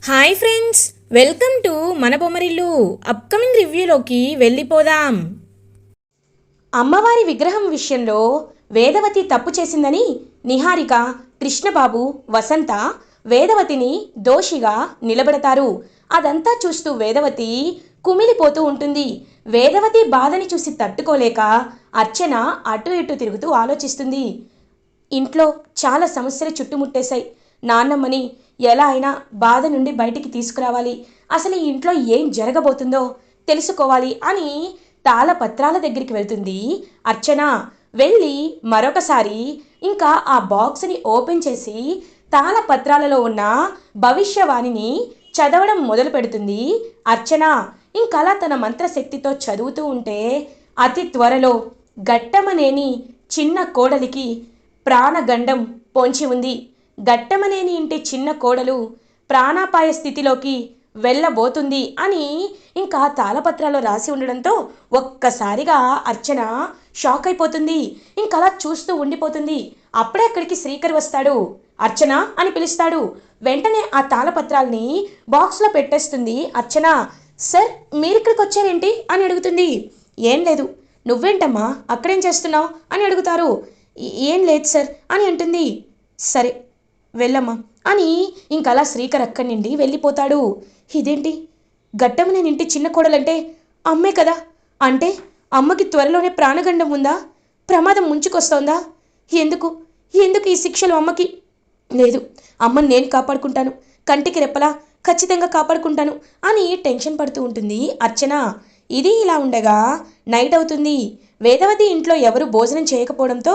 Hi friends, welcome to మన Bommarillu. Upcoming రివ్యూలోకి వెళ్ళిపోదాం. అమ్మవారి విగ్రహం విషయంలో వేదవతి తప్పు చేసిందని నిహారిక, కృష్ణబాబు, వసంత వేదవతిని దోషిగా నిలబెడతారు. అదంతా చూస్తూ వేదవతి కుమిలిపోతూ ఉంటుంది. వేదవతి బాధని చూసి తట్టుకోలేక అర్చన అటు ఇటు తిరుగుతూ ఆలోచిస్తుంది. ఇంట్లో చాలా సమస్యలు చుట్టుముట్టేశాయి. నాన్నమ్మని ఎలా అయినా బాధ నుండి బయటికి తీసుకురావాలి, అసలు ఈ ఇంట్లో ఏం జరగబోతుందో తెలుసుకోవాలి అని తాళపత్రాల దగ్గరికి వెళ్తుంది అర్చన. వెళ్ళి మరొకసారి ఇంకా ఆ బాక్స్ని ఓపెన్ చేసి తాళపత్రాలలో ఉన్న భవిష్యవాణిని చదవడం మొదలు పెడుతుంది అర్చన. ఇంకలా తన మంత్రశక్తితో చదువుతూ ఉంటే అతి త్వరలో గట్టమనేని చిన్న కోడలికి ప్రాణగండం పొంచి ఉంది. గట్టమనేని ఇంటి చిన్న కోడలు ప్రాణాపాయ స్థితిలోకి వెళ్ళబోతుంది అని ఇంకా తాళపత్రాల్లో రాసి ఉండడంతో ఒక్కసారిగా అర్చన షాక్ అయిపోతుంది. ఇంకలా చూస్తూ ఉండిపోతుంది. అప్పుడే అక్కడికి శ్రీకర్ వస్తాడు. అర్చన అని పిలుస్తాడు. వెంటనే ఆ తాళపత్రాల్ని బాక్స్లో పెట్టేస్తుంది అర్చన. సార్, మీరిక్కడికి వచ్చారేంటి అని అడుగుతుంది. ఏం లేదు, నువ్వేంటమ్మా అక్కడేం చేస్తున్నావు అని అడుగుతారు. ఏం లేదు సార్ అని అంటుంది. సరే వెళ్ళమ్మా అని ఇంకలా శ్రీకర్ అక్కడి నుండి వెళ్ళిపోతాడు. ఇదేంటి, గట్టమనేని ఇంటి చిన్న కోడలంటే అమ్మే కదా? అంటే అమ్మకి త్వరలోనే ప్రాణగండం ఉందా? ప్రమాదం ముంచుకొస్తోందా? ఎందుకు ఎందుకు ఈ శిక్షలు అమ్మకి? లేదు, అమ్మని నేను కాపాడుకుంటాను, కంటికి రెప్పలా ఖచ్చితంగా కాపాడుకుంటాను అని టెన్షన్ పడుతూ ఉంటుంది అర్చన. ఇది ఇలా ఉండగా నైట్ అవుతుంది. వేదవతి ఇంట్లో ఎవరు భోజనం చేయకపోవడంతో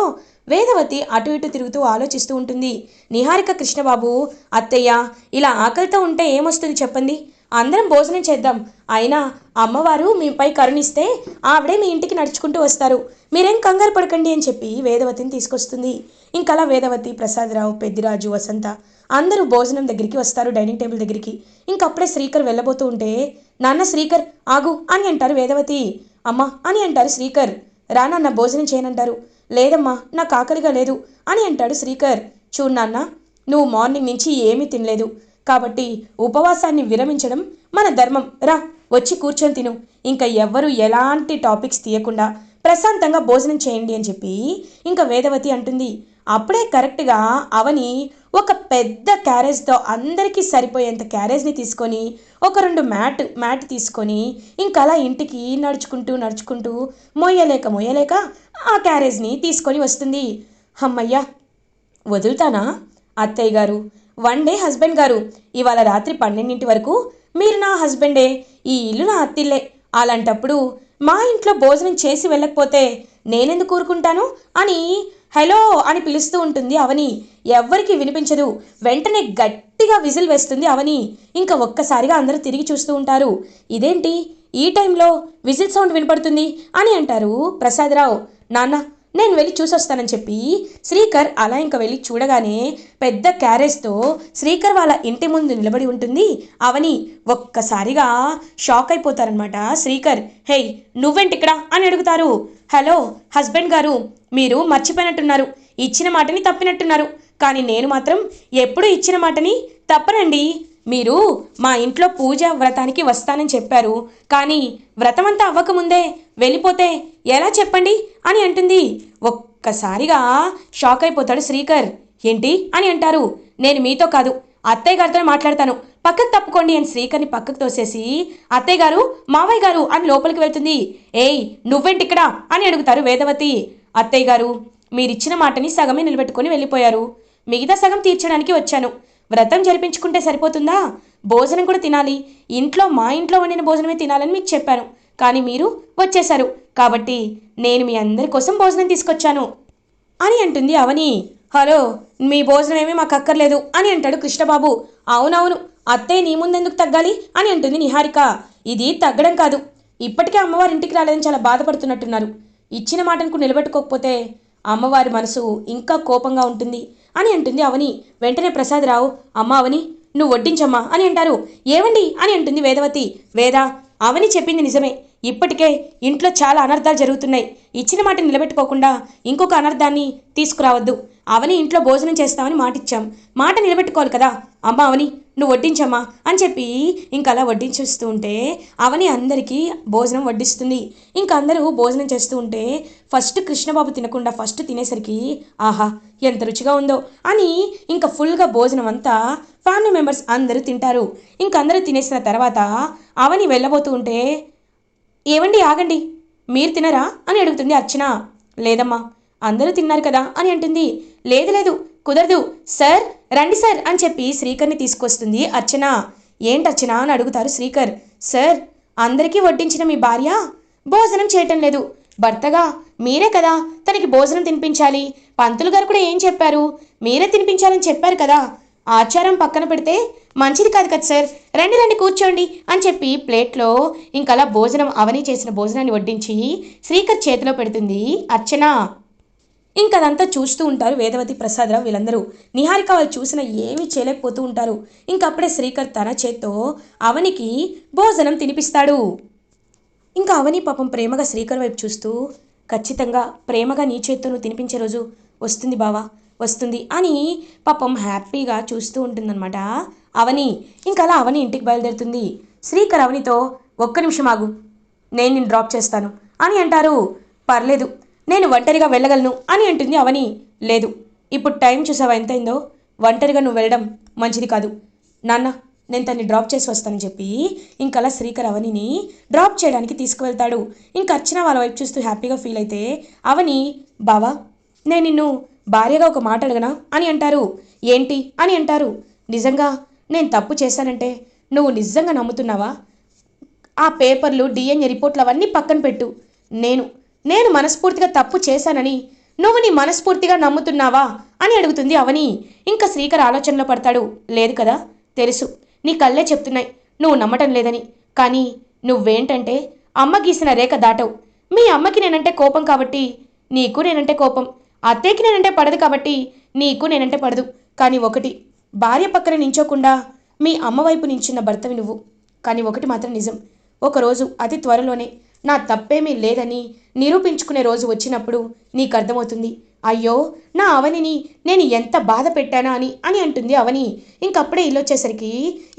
వేదవతి అటు ఇటు తిరుగుతూ ఆలోచిస్తూ ఉంటుంది. నిహారిక, కృష్ణబాబు, అత్తయ్య ఇలా ఆకలితో ఉంటే ఏమొస్తుంది చెప్పండి, అందరం భోజనం చేద్దాం. అయినా అమ్మవారు మీపై కరుణిస్తే ఆవిడే మీ ఇంటికి నడుచుకుంటూ వస్తారు, మీరేం కంగారు పడకండి అని చెప్పి వేదవతిని తీసుకొస్తుంది. ఇంకలా వేదవతి, ప్రసాదరావు, పెద్దిరాజు, వసంత అందరూ భోజనం దగ్గరికి వస్తారు, డైనింగ్ టేబుల్ దగ్గరికి. ఇంకప్పుడే శ్రీకర్ వెళ్ళబోతూ ఉంటే, నాన్న శ్రీకర్ ఆగు అని అంటారు వేదవతి. అమ్మ అని అంటారు శ్రీకర్. రానన్న భోజనం చేయనంటారు. లేదమ్మా, నాకు ఆకలిగా లేదు అని అంటాడు శ్రీకర్. చూడు నాన్న, నువ్వు మార్నింగ్ నుంచి ఏమీ తినలేదు కాబట్టి ఉపవాసాన్ని విరమించడం మన ధర్మం. రా, వచ్చి కూర్చొని తిను. ఇంకా ఎవ్వరూ ఎలాంటి టాపిక్స్ తీయకుండా ప్రశాంతంగా భోజనం చేయండి అని చెప్పి ఇంకా వేదవతి అంటుంది. అప్పుడే కరెక్ట్గా అవని ఒక పెద్ద క్యారేజ్తో అందరికీ సరిపోయేంత క్యారేజ్ని తీసుకొని ఒక రెండు మ్యాట్ తీసుకొని ఇంకలా ఇంటికి నడుచుకుంటూ నడుచుకుంటూ మొయ్యలేక ఆ క్యారేజ్ని తీసుకొని వస్తుంది. అమ్మయ్యా, వదులుతానా అత్తయ్య గారు, వన్ డే హస్బెండ్ గారు, ఇవాళ రాత్రి 12 వరకు మీరు నా హస్బెండే, ఈ ఇల్లు నా అత్తిల్లే. అలాంటప్పుడు మా ఇంట్లో భోజనం చేసి వెళ్ళకపోతే నేనెందుకు ఊరుకుంటాను అని హలో అని పిలుస్తూ ఉంటుంది అవని. ఎవ్వరికి వినిపించదు. వెంటనే గట్టిగా విజిల్ వేస్తుంది అవని. ఇంకా ఒక్కసారిగా అందరూ తిరిగి చూస్తూ ఉంటారు. ఇదేంటి ఈ టైంలో విజిల్ సౌండ్ వినపడుతుంది అని అంటారు ప్రసాదరావు. నాన్న, నేను వెళ్ళి చూసొస్తానని చెప్పి శ్రీకర్ అలా ఇంకా వెళ్ళి చూడగానే పెద్ద క్యారేజ్తో శ్రీకర్ వాళ్ళ ఇంటి ముందు నిలబడి ఉంటుంది అవని. ఒక్కసారిగా షాక్ అయిపోతారనమాట శ్రీకర్. హేయ్, నువ్వేంటి ఇక్కడ అని అడుగుతారు. హలో హస్బెండ్ గారు, మీరు మర్చిపోయినట్టున్నారు, ఇచ్చిన మాటని తప్పినట్టున్నారు. కానీ నేను మాత్రం ఎప్పుడు ఇచ్చిన మాటని తప్పనండి. మీరు మా ఇంట్లో పూజ వ్రతానికి వస్తానని చెప్పారు, కానీ వ్రతమంతా అవ్వకముందే వెళ్ళిపోతే ఎలా చెప్పండి అని అంటుంది. ఒక్కసారిగా షాక్ అయిపోతాడు శ్రీకర్. ఏంటి అని అంటారు. నేను మీతో కాదు, అత్తయ్య గారితో మాట్లాడతాను, పక్కకు తప్పుకోండి అని శ్రీకర్ని పక్కకు తోసేసి అత్తయ్య గారు, మావయ్య గారు అని లోపలికి వెళ్తుంది. ఏయ్, నువ్వేంటి ఇక్కడ అని అడుగుతారు వేదవతి. అత్తయ్య గారు, మీరిచ్చిన మాటని సగమే నిలబెట్టుకొని వెళ్ళిపోయారు, మిగతా సగం తీర్చడానికి వచ్చాను. వ్రతం జరిపించుకుంటే సరిపోతుందా? భోజనం కూడా తినాలి. మా ఇంట్లో వండిన భోజనమే తినాలని మీకు చెప్పాను, కానీ మీరు వచ్చేశారు కాబట్టి నేను మీ అందరి కోసం భోజనం తీసుకొచ్చాను అని అంటుంది అవని. హలో, మీ భోజనం ఏమీ మాకు అక్కర్లేదు అని అంటాడు కృష్ణబాబు. అవునవును, అత్తయ్య నీ ముందెందుకు తగ్గాలి అని అంటుంది నిహారిక. ఇది తగ్గడం కాదు, ఇప్పటికే అమ్మవారి ఇంటికి రాలేదని చాలా బాధపడుతున్నట్టున్నారు. ఇచ్చిన మాటను నిలబెట్టుకోకపోతే అమ్మవారి మనసు ఇంకా కోపంగా ఉంటుంది అని అంటుంది అవని. వెంటనే ప్రసాదరావు, అమ్మ అవని, నువ్వు వడ్డించమ్మా అని అంటారు. ఏవండి అని అంటుంది వేదవతి. వేదా, అవని చెప్పింది నిజమే, ఇప్పటికే ఇంట్లో చాలా అనర్థాలు జరుగుతున్నాయి. ఇచ్చిన మాట నిలబెట్టుకోకుండా ఇంకొక అనర్థాన్ని తీసుకురావద్దు. అవని ఇంట్లో భోజనం చేస్తామని మాటిచ్చాం, మాట నిలబెట్టుకోవాలి కదా. అమ్మ అవని, నువ్వు వడ్డించమ్మా అని చెప్పి ఇంక అలా వడ్డించేస్తూ ఉంటే అవని అందరికీ భోజనం వడ్డిస్తుంది. ఇంక అందరూ భోజనం చేస్తూ ఉంటే ఫస్ట్ కృష్ణబాబు తినకుండా ఫస్ట్ తినేసరికి ఆహా ఎంత రుచిగా ఉందో అని ఇంకా ఫుల్గా భోజనం అంతా ఫ్యామిలీ మెంబర్స్ అందరూ తింటారు. ఇంక అందరూ తినేసిన తర్వాత అవని వెళ్ళబోతూ ఉంటే ఏవండి ఆగండి, మీరు తినరా అని అడుగుతుంది అర్చన. లేదమ్మా, అందరూ తిన్నారు కదా అని అంటుంది. లేదు లేదు కుదరదు సార్, రండి సార్ అని చెప్పి శ్రీకర్ని తీసుకొస్తుంది అర్చన. ఏంటర్చన అని అడుగుతారు శ్రీకర్. సార్, అందరికీ వడ్డించిన మీ భార్య భోజనం చేయటం లేదు. భర్తగా మీరే కదా తనకి భోజనం తినిపించాలి. పంతులు గారు కూడా ఏం చెప్పారు, మీరే తినిపించాలని చెప్పారు కదా. ఆచారం పక్కన పెడితే మంచిది కాదు కదా సార్, రండి రండి కూర్చోండి అని చెప్పి ప్లేట్లో ఇంకలా భోజనం అవని చేసిన భోజనాన్ని వడ్డించి శ్రీకర్ చేతిలో పెడుతుంది అర్చన. ఇంకదంతా చూస్తూ ఉంటారు వేదవతి, ప్రసాదరావు వీళ్ళందరూ. నిహారిక వాళ్ళు చూసిన ఏమీ చేయలేకపోతూ ఉంటారు. ఇంకప్పుడే శ్రీకర్ తన చేత్తో అవనికి భోజనం తినిపిస్తాడు. ఇంకా అవని పాపం ప్రేమగా శ్రీకర్ వైపు చూస్తూ, ఖచ్చితంగా ప్రేమగా నీ చేత్తో నువ్వు తినిపించే రోజు వస్తుంది బావా, వస్తుంది అని పాపం హ్యాపీగా చూస్తూ ఉంటుందన్నమాట అవని. ఇంకలా అవని ఇంటికి బయలుదేరుతుంది. శ్రీకర్ అవనితో ఒక్క నిమిషం ఆగు, నేను నిన్ను డ్రాప్ చేస్తాను అని అంటారు. పర్లేదు, నేను ఒంటరిగా వెళ్ళగలను అని అంటుంది అవని. లేదు, ఇప్పుడు టైం చూసావా ఎంతైందో, ఒంటరిగా నువ్వు వెళ్ళడం మంచిది కాదు. నాన్న, నేను తన్ని డ్రాప్ చేసి వస్తానని చెప్పి ఇంకలా శ్రీకర్ అవనిని డ్రాప్ చేయడానికి తీసుకువెళ్తాడు. ఇంక అర్చన వాళ్ళ వైపు చూస్తూ హ్యాపీగా ఫీల్ అయితే అవని, బావా నేను నిన్ను భార్యగా ఒక మాట అడగనా అని అంటారు. ఏంటి అని అంటారు. నిజంగా నేను తప్పు చేశానంటే నువ్వు నిజంగా నమ్ముతున్నావా? ఆ పేపర్లు, డిఎన్ఏ రిపోర్ట్లు అవన్నీ పక్కన పెట్టు. నేను మనస్ఫూర్తిగా తప్పు చేశానని నువ్వు నీ మనస్ఫూర్తిగా నమ్ముతున్నావా అని అడుగుతుంది అవని. ఇంకా శ్రీకర్ ఆలోచనలో పడతాడు. లేదు కదా, తెలుసు, నీ కళ్ళే చెప్తున్నాయి నువ్వు నమ్మటం లేదని. కానీ నువ్వేంటంటే అమ్మ గీసిన రేఖ దాటవు. మీ అమ్మకి నేనంటే కోపం కాబట్టి నీకు నేనంటే కోపం, అత్తయ్యకి నేనంటే పడదు కాబట్టి నీకు నేనంటే పడదు. కానీ ఒకటి, భార్య పక్కన నించోకుండా మీ అమ్మ వైపు నించున్న భర్తవి నువ్వు. కానీ ఒకటి మాత్రం నిజం, ఒకరోజు అతి త్వరలోనే నా తప్పేమీ లేదని నిరూపించుకునే రోజు వచ్చినప్పుడు నీకు అర్థమవుతుంది, అయ్యో నా అవనిని నేను ఎంత బాధ పెట్టానా అని అంటుంది అవని. ఇంకప్పుడే ఇల్లు వచ్చేసరికి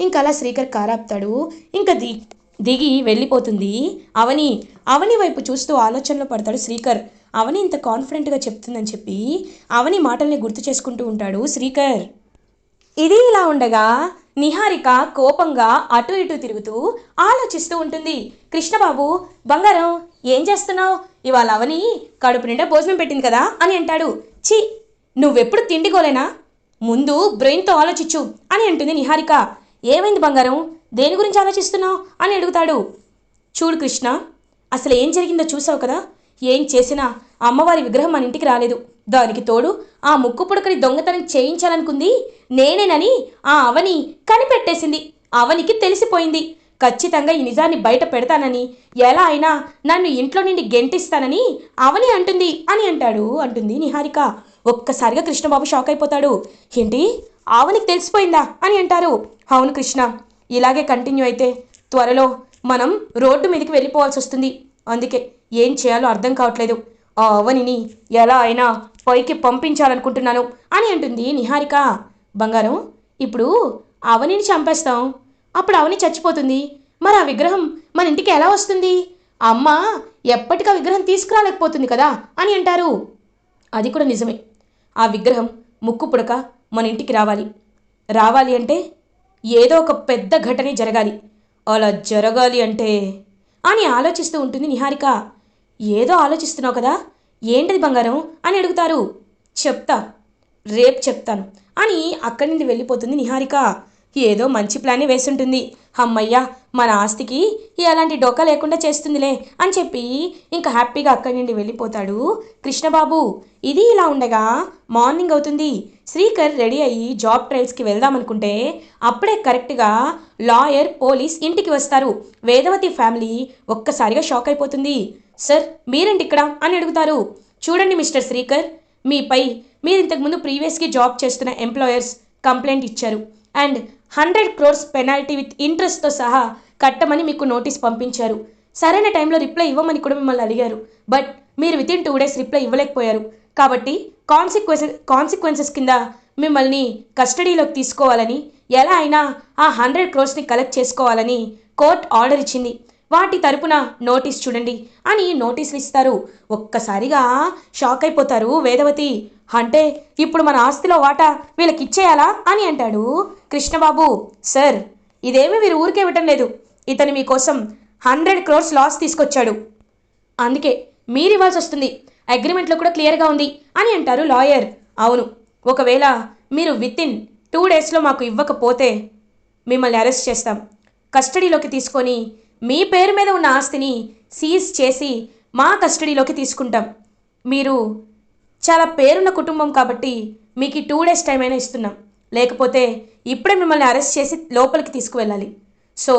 ఇంకలా శ్రీకర్ కారాపుతాడు. ఇంక దిగి వెళ్ళిపోతుంది అవని. అవని వైపు చూస్తూ ఆలోచనలో పడతాడు శ్రీకర్. అవని ఇంత కాన్ఫిడెంట్గా చెప్తుందని చెప్పి అవని మాటల్ని గుర్తు చేసుకుంటూ ఉంటాడు శ్రీకర్. ఇది ఇలా ఉండగా నిహారిక కోపంగా అటు ఇటు తిరుగుతూ ఆలోచిస్తూ ఉంటుంది. కృష్ణబాబు, బంగారం ఏం చేస్తున్నావు, ఇవాళ అవని కడుపు నిండా భోజనం పెట్టింది కదా అని అంటాడు. ఛీ, నువ్వెప్పుడు తిండిగోలేనా, ముందు బ్రెయిన్తో ఆలోచించు అని అంటుంది నిహారిక. ఏమైంది బంగారం, దేని గురించి ఆలోచిస్తున్నావు అని అడుగుతాడు. చూడు కృష్ణ, అసలు ఏం జరిగిందో చూసావు కదా. ఏం చేసినా అమ్మవారి విగ్రహం మన ఇంటికి రాలేదు. దానికి తోడు ఆ ముక్కు పుడకని దొంగతనం చేయించాలనుకుంది నేనేనని ఆ అవని కనిపెట్టేసింది. అవనికి తెలిసిపోయింది. ఖచ్చితంగా ఈ నిజాన్ని బయట పెడతానని, ఎలా అయినా నన్ను ఇంట్లో నుండి గెంటిస్తానని అవని అంటుంది నిహారిక. ఒక్కసారిగా కృష్ణబాబు షాక్ అయిపోతాడు. ఏంటి, ఆవనికి తెలిసిపోయిందా అని అంటారు. అవును కృష్ణ, ఇలాగే కంటిన్యూ అయితే త్వరలో మనం రోడ్డు మీదకి వెళ్ళిపోవాల్సి వస్తుంది. అందుకే ఏం చేయాలో అర్థం కావట్లేదు. ఆ అవనిని ఎలా అయినా పైకి పంపించాలనుకుంటున్నాను అని అంటుంది నిహారిక. బంగారం, ఇప్పుడు అవనిని చంపేస్తాం, అప్పుడు అవని చచ్చిపోతుంది. మరి ఆ విగ్రహం మన ఇంటికి ఎలా వస్తుంది? అమ్మ ఎప్పటికీ ఆ విగ్రహం తీసుకురాలేకపోతుంది కదా అని అంటారు. అది కూడా నిజమే. ఆ విగ్రహం ముక్కు పుడక మన ఇంటికి రావాలి అంటే ఏదో ఒక పెద్ద ఘటనే జరగాలి. అలా జరగాలి అంటే అని ఆలోచిస్తూ ఉంటుంది నిహారిక. ఏదో ఆలోచిస్తున్నావు కదా, ఏంటది బంగారం అని అడుగుతారు. చెప్తా, రేపు చెప్తాను అని అక్కడి నుండి వెళ్ళిపోతుంది నిహారిక. ఏదో మంచి ప్లానే వేసుంటుంది. అమ్మయ్య, మన ఆస్తికి అలాంటి డోకా లేకుండా చేస్తుందిలే అని చెప్పి ఇంకా హ్యాపీగా అక్కడి నుండి వెళ్ళిపోతాడు కృష్ణబాబు. ఇది ఇలా ఉండగా మార్నింగ్ అవుతుంది. శ్రీకర్ రెడీ అయ్యి జాబ్ ట్రయల్స్కి వెళ్దామనుకుంటే అప్పుడే కరెక్ట్గా లాయర్, పోలీస్ ఇంటికి వస్తారు. వేదవతి ఫ్యామిలీ ఒక్కసారిగా షాక్ అయిపోతుంది. సార్, మీరేంటి ఇక్కడ అని అడుగుతారు. చూడండి మిస్టర్ శ్రీకర్, మీపై మీరు ఇంతకుముందు ప్రీవియస్కి జాబ్ చేస్తున్న ఎంప్లాయర్స్ కంప్లైంట్ ఇచ్చారు అండ్ 100 crores పెనాల్టీ విత్ ఇంట్రెస్ట్తో సహా కట్టమని మీకు నోటీస్ పంపించారు. సరైన టైంలో రిప్లై ఇవ్వమని కూడా మిమ్మల్ని అడిగారు. బట్ మీరు వితిన్ 2 days రిప్లై ఇవ్వలేకపోయారు. కాబట్టి కాన్సిక్వెన్సెస్ కింద మిమ్మల్ని కస్టడీలోకి తీసుకోవాలని ఎలా అయినా ఆ 100 crores కలెక్ట్ చేసుకోవాలని కోర్ట్ ఆర్డర్ ఇచ్చింది. వాటి తరపున నోటీస్ చూడండి అని నోటీసులు ఇస్తారు. ఒక్కసారిగా షాక్ అయిపోతారు వేదవతి. అంటే ఇప్పుడు మన ఆస్తిలో వాటా వీళ్ళకి ఇచ్చేయాలా అని అంటాడు కృష్ణబాబు. సార్, ఇదేమీ మీరు ఊరికే ఇవ్వటం లేదు. ఇతను మీకోసం 100 crores లాస్ తీసుకొచ్చాడు, అందుకే మీరు ఇవ్వాల్సి వస్తుంది. అగ్రిమెంట్లో కూడా క్లియర్గా ఉంది అని అంటారు లాయర్. అవును, ఒకవేళ మీరు వితిన్ 2 daysలో మాకు ఇవ్వకపోతే మిమ్మల్ని అరెస్ట్ చేస్తాం, కస్టడీలోకి తీసుకొని మీ పేరు మీద ఉన్న ఆస్తిని సీజ్ చేసి మా కస్టడీలోకి తీసుకుంటాం. మీరు చాలా పేరున్న కుటుంబం కాబట్టి మీకు 2 days టైం అయినా ఇస్తున్నాం, లేకపోతే ఇప్పుడే మిమ్మల్ని అరెస్ట్ చేసి లోపలికి తీసుకువెళ్ళాలి. సో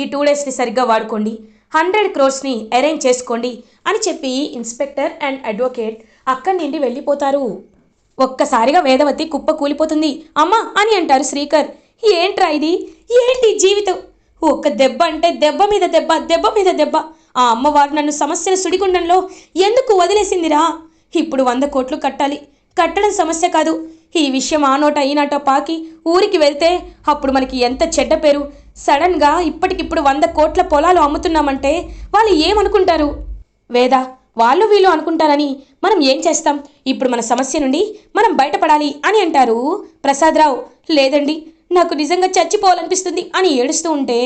ఈ 2 daysని సరిగ్గా వాడుకోండి, 100 crores అరేంజ్ చేసుకోండి అని చెప్పి ఇన్స్పెక్టర్ అండ్ అడ్వకేట్ అక్కడి నుండి వెళ్ళిపోతారు. ఒక్కసారిగా వేదవతి కుప్ప కూలిపోతుంది. అమ్మా అని అంటారు శ్రీకర్. ఏంట్రా ఇది, ఏంటి జీవితం, ఒక్క దెబ్బ అంటే దెబ్బ మీద దెబ్బ, దెబ్బ మీద దెబ్బ. ఆ అమ్మవారు నన్ను సమస్యల సుడిగుండంలో ఎందుకు వదిలేసిందిరా? ఇప్పుడు 100 కోట్లు కట్టాలి. కట్టడం సమస్య కాదు, ఈ విషయం ఆ నోట ఈ నోట పాకి ఊరికి వెళ్తే అప్పుడు మనకి ఎంత చెడ్డ పేరు. సడన్గా ఇప్పటికిప్పుడు 100 కోట్ల పొలాలు అమ్ముతున్నామంటే వాళ్ళు ఏమనుకుంటారు? వేద, వాళ్ళు వీళ్ళు అనుకుంటారని మనం ఏం చేస్తాం? ఇప్పుడు మన సమస్య నుండి మనం బయటపడాలి అని అంటారు ప్రసాదరావు. లేదండి, నాకు నిజంగా చచ్చిపోవాలనిపిస్తుంది అని ఏడుస్తూ ఉంటే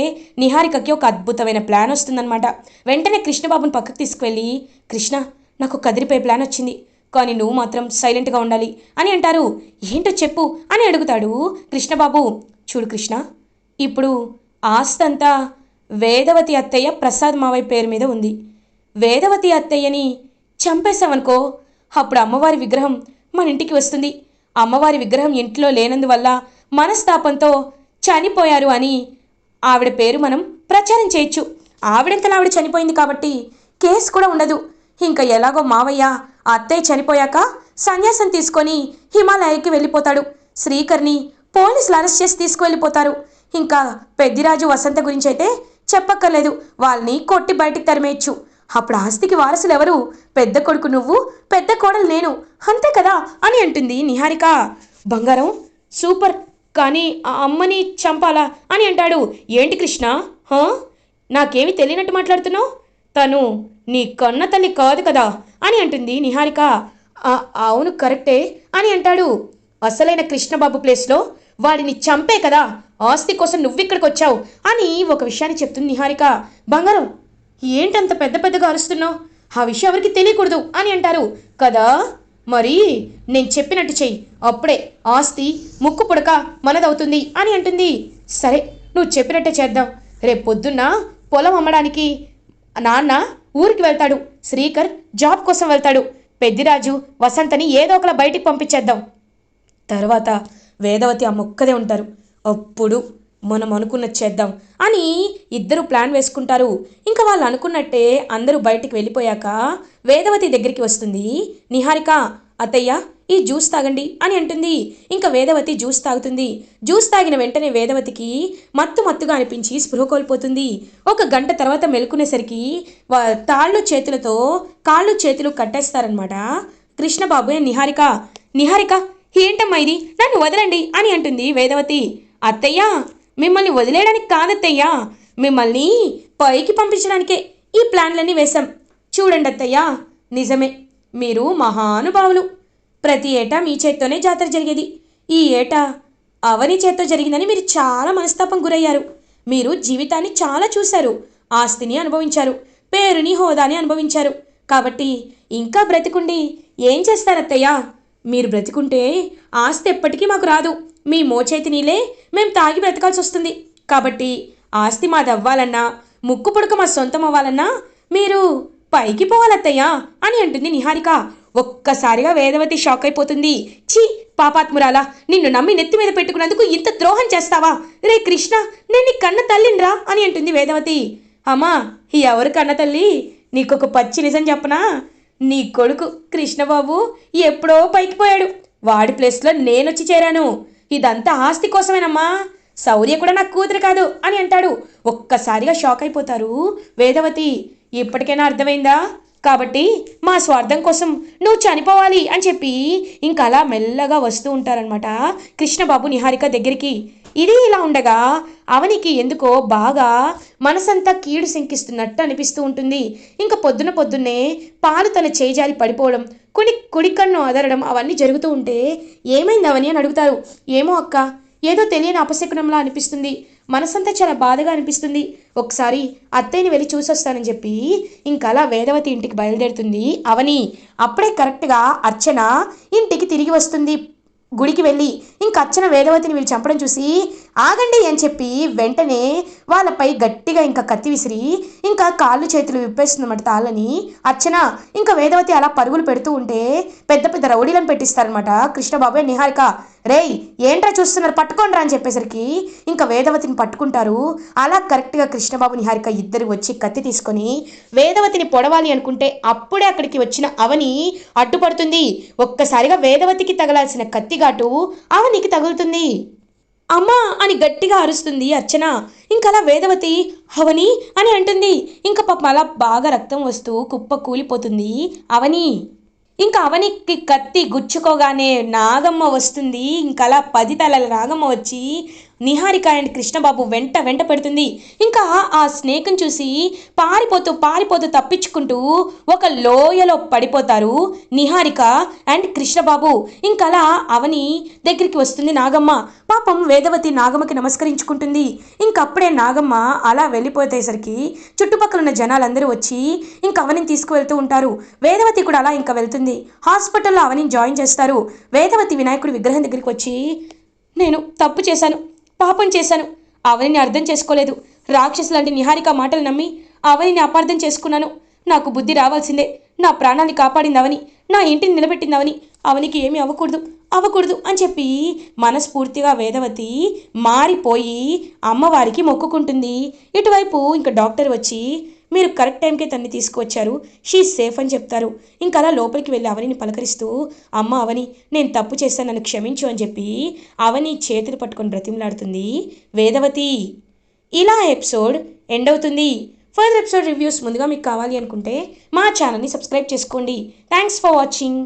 నిహారికకి ఒక అద్భుతమైన ప్లాన్ వస్తుందన్నమాట. వెంటనే కృష్ణబాబుని పక్కకు తీసుకువెళ్ళి, కృష్ణ, నాకు కదిరిపోయే ప్లాన్ వచ్చింది, కానీ నువ్వు మాత్రం సైలెంట్గా ఉండాలి అని అంటారు. ఏంటో చెప్పు అని అడుగుతాడు కృష్ణబాబు. చూడు కృష్ణ, ఇప్పుడు ఆస్తంతా వేదవతి అత్తయ్య ప్రసాద్ మావయ్య పేరు మీద ఉంది. వేదవతి అత్తయ్యని చంపేశామనుకో, అప్పుడు అమ్మవారి విగ్రహం మన ఇంటికి వస్తుంది. అమ్మవారి విగ్రహం ఇంట్లో లేనందువల్ల మనస్తాపంతో చనిపోయారు అని ఆవిడ పేరు మనం ప్రచారం చేయొచ్చు. ఆవిడంతలా ఆవిడ చనిపోయింది కాబట్టి కేసు కూడా ఉండదు. ఇంకా ఎలాగో మావయ్య అత్తయ్య చనిపోయాక సన్యాసం తీసుకొని హిమాలయకి వెళ్ళిపోతాడు. శ్రీకర్ని పోలీసులు అరెస్ట్ చేసి తీసుకువెళ్ళిపోతారు. ఇంకా పెద్దిరాజు వసంత గురించి అయితే చెప్పక్కర్లేదు, వాళ్ళని కొట్టి బయటికి తరిమేయచ్చు. అప్పుడు ఆస్తికి వారసులు ఎవరు? పెద్ద కొడుకు నువ్వు, పెద్ద కోడలు నేను, అంతే కదా అని అంటుంది నిహారిక. బంగారం సూపర్, కానీ ఆ అమ్మని చంపాలా అని అంటాడు. ఏంటి కృష్ణ, నాకేమి తెలియనట్టు మాట్లాడుతున్నావు? తను నీ కన్న తల్లి కాదు కదా అని అంటుంది నిహారిక. అవును కరెక్టే అని అంటాడు. అసలైన కృష్ణబాబు ప్లేస్లో వాడిని చంపే కదా ఆస్తి కోసం నువ్విక్కడికి వచ్చావు అని ఒక విషయాన్ని చెప్తుంది నిహారిక. బంగారం, ఏంటంత పెద్ద పెద్దగా అరుస్తున్నావు? ఆ విషయం ఎవరికి తెలియకూడదు అని అంటారు కదా. మరి నేను చెప్పినట్టు చెయ్యి, అప్పుడే ఆస్తి ముక్కు పుడక మనదవుతుంది అని అంటుంది. సరే, నువ్వు చెప్పినట్టే చేద్దాం. రేపు పొద్దున్న పొలం అమ్మడానికి నాన్న ఊరికి వెళ్తాడు, శ్రీకర్ జాబ్ కోసం వెళ్తాడు, పెద్దిరాజు వసంతని ఏదో ఒకలా బయటికి పంపించేద్దాం. తర్వాత వేదవతి ఆ మొక్కదే ఉంటారు. అప్పుడు మనం అనుకున్నది చేద్దాం అని ఇద్దరు ప్లాన్ వేసుకుంటారు. ఇంకా వాళ్ళు అనుకున్నట్టే అందరూ బయటికి వెళ్ళిపోయాక వేదవతి దగ్గరికి వస్తుంది నిహారిక. అత్తయ్య, ఈ జ్యూస్ తాగండి అని అంటుంది. ఇంకా వేదవతి జ్యూస్ తాగుతుంది. జ్యూస్ తాగిన వెంటనే వేదవతికి మత్తుగా అనిపించి స్పృహ కోల్పోతుంది. 1 గంట తర్వాత మెలుకునేసరికి తాళ్ళు చేతులతో కాళ్ళు చేతులు కట్టేస్తారనమాట కృష్ణబాబు. నిహారిక, నిహారిక ఏంటమ్మా ఇది, నన్ను వదలండి అని అంటుంది వేదవతి. అత్తయ్య, మిమ్మల్ని వదిలేయడానికి కాదత్తయ్యా, మిమ్మల్ని పైకి పంపించడానికే ఈ ప్లాన్లన్నీ వేశాం. చూడండి అత్తయ్య, నిజమే, మీరు మహానుభావులు. ప్రతి ఏటా మీ చేత్తోనే జాతర జరిగేది. ఈ ఏటా అవని చేత్తో జరిగిందని మీరు చాలా మనస్తాపం గురయ్యారు. మీరు జీవితాన్ని చాలా చూశారు, ఆస్తిని అనుభవించారు, పేరుని హోదాని అనుభవించారు. కాబట్టి ఇంకా బ్రతికుండి ఏం చేస్తారత్తయ్యా? మీరు బ్రతికుంటే ఆస్తి ఎప్పటికీ మాకు రాదు. మీ మోచేతి నీళ్ళే మేము తాగి బ్రతకాల్సి వస్తుంది. కాబట్టి ఆస్తి మాది అవ్వాలన్నా, ముక్కు పుడక మా సొంతం అవ్వాలన్నా మీరు పైకి పోవాలత్తయ్యా అని అంటుంది నిహారిక. ఒక్కసారిగా వేదవతి షాక్ అయిపోతుంది. ఛీ పాపాత్మురాలా, నిన్ను నమ్మి నెత్తి మీద పెట్టుకున్నందుకు ఇంత ద్రోహం చేస్తావా? రే కృష్ణ, నేను నీ కన్న తల్లినిరా అని అంటుంది వేదవతి. అమ్మా, ఎవరు కన్న తల్లి? నీకొక పచ్చి నిజం చెప్పనా? నీ కొడుకు కృష్ణబాబు ఎప్పుడో పైకి పోయాడు, వాడి ప్లేస్లో నేనొచ్చి చేరాను. ఇదంతా ఆస్తి కోసమేనమ్మా, శౌర్య కూడా నాకు కూతురు కాదు అని అంటాడు. ఒక్కసారిగా షాక్ అయిపోతారు వేదవతి. ఇప్పటికైనా అర్థమైందా? కాబట్టి మా స్వార్థం కోసం నువ్వు చనిపోవాలి అని చెప్పి ఇంకా అలా మెల్లగా వస్తూ ఉంటారనమాట కృష్ణబాబు నిహారిక దగ్గరికి. ఇది ఇలా ఉండగా అవనికి ఎందుకో బాగా మనసంతా కీడు శంకిస్తున్నట్టు అనిపిస్తూ ఉంటుంది. ఇంకా పొద్దున్నే పాలు తన చేజారి పడిపోవడం, కుడి కన్ను అదరడం అవన్నీ జరుగుతూ ఉంటే ఏమైంది అవని అని అడుగుతారు. ఏమో అక్క, ఏదో తెలియని అపశకునంలా అనిపిస్తుంది, మనసంతా చాలా బాధగా అనిపిస్తుంది, ఒకసారి అత్తయ్యని వెళ్ళి చూసొస్తానని చెప్పి ఇంకా అలా వేదవతి ఇంటికి బయలుదేరుతుంది అవని. అప్పుడే కరెక్ట్గా అర్చన ఇంటికి తిరిగి వస్తుంది గుడికి వెళ్ళి. ఇంకా అర్చన వేదవతిని వీళ్ళు చంపడం చూసి ఆగండి అని చెప్పి వెంటనే వాళ్ళపై గట్టిగా ఇంకా కత్తి విసిరి ఇంకా కాళ్ళు చేతులు విప్పేస్తుందన్నమాట తాళ్ళని అర్చన. ఇంకా వేదవతి అలా పరుగులు పెడుతూ ఉంటే పెద్ద పెద్ద రౌడీలను పెట్టిస్తారనమాట కృష్ణబాబు నిహారిక. రేయ్ ఏంట్రా చూస్తున్నారు, పట్టుకోండ్రా అని చెప్పేసరికి ఇంకా వేదవతిని పట్టుకుంటారు. అలా కరెక్ట్గా కృష్ణబాబు నిహారిక ఇద్దరు వచ్చి కత్తి తీసుకొని వేదవతిని పొడవాలి అనుకుంటే అప్పుడే అక్కడికి వచ్చిన అవని అడ్డుపడుతుంది. ఒక్కసారిగా వేదవతికి తగలాల్సిన కత్తిగాటు అవనికి తగులుతుంది. అమ్మా అని గట్టిగా అరుస్తుంది అర్చన. ఇంకలా వేదవతి అవని అని అంటుంది. ఇంకా పాపం అలా బాగా రక్తం వస్తూ కుప్ప కూలిపోతుంది అవని. ఇంకా అవనికి కత్తి గుచ్చుకోగానే నాగమ్మ వస్తుంది. ఇంకలా 10 తలల నాగమ్మ వచ్చి నిహారిక అండ్ కృష్ణబాబు వెంట పెడుతుంది. ఇంకా ఆ స్నేక్ని చూసి పారిపోతూ తప్పించుకుంటూ ఒక లోయలో పడిపోతారు నిహారిక అండ్ కృష్ణబాబు. ఇంకలా అవని దగ్గరికి వస్తుంది నాగమ్మ. పాపం వేదవతి నాగమ్మకి నమస్కరించుకుంటుంది. ఇంకప్పుడే నాగమ్మ అలా వెళ్ళిపోయేసరికి చుట్టుపక్కల ఉన్న జనాలందరూ వచ్చి ఇంకా అవనిని తీసుకువెళ్తూ ఉంటారు. వేదవతి కూడా అలా ఇంకా వెళ్తుంది. హాస్పిటల్లో అవనిని జాయిన్ చేస్తారు. వేదవతి వినాయకుడి విగ్రహం దగ్గరికి వచ్చి నేను తప్పు చేశాను, పాపం చేశాను, అవనిని అర్థం చేసుకోలేదు, రాక్షసులాంటి నిహారిక మాటలు నమ్మి అవనిని అపార్థం చేసుకున్నాను, నాకు బుద్ధి రావాల్సిందే, నా ప్రాణాన్ని కాపాడింది అవని, నా ఇంటిని నిలబెట్టింది అవని, అవనికి ఏమీ అవ్వకూడదు అని చెప్పి మనస్ఫూర్తిగా వేదవతి మారిపోయి అమ్మవారికి మొక్కుకుంటుంది. ఇటువైపు ఇంకా డాక్టర్ వచ్చి మీరు కరెక్ట్ టైంకే తన్ని తీసుకువచ్చారు, షీ సేఫ్ అని చెప్తారు. ఇంకా అలా లోపలికి వెళ్ళి అవనిని పలకరిస్తూ అమ్మ అవని నేను తప్పు చేస్తాను, నన్ను క్షమించు అని చెప్పి అవని చేతులు పట్టుకొని బ్రతిమలాడుతుంది వేదవతి. ఇలా ఎపిసోడ్ ఎండ్ అవుతుంది. ఫర్దర్ ఎపిసోడ్ రివ్యూస్ ముందుగా మీకు కావాలి అనుకుంటే మా ఛానల్ని సబ్స్క్రైబ్ చేసుకోండి. Thanks for watching.